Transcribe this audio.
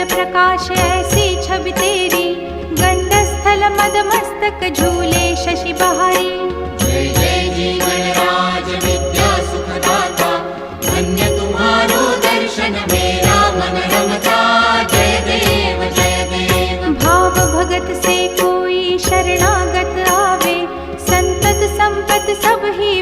प्रकाश ऐसी छवि तेरी, गंडस्थल मद मस्तक झूले शशि बहारी। जय जय जीवन राज विद्या सुखदाता, धन्य तुम्हारो दर्शन मेरा मन रमता। जय देव जय देव। भाव भगत से कोई शरणागत आवे, संतत संपत सब ही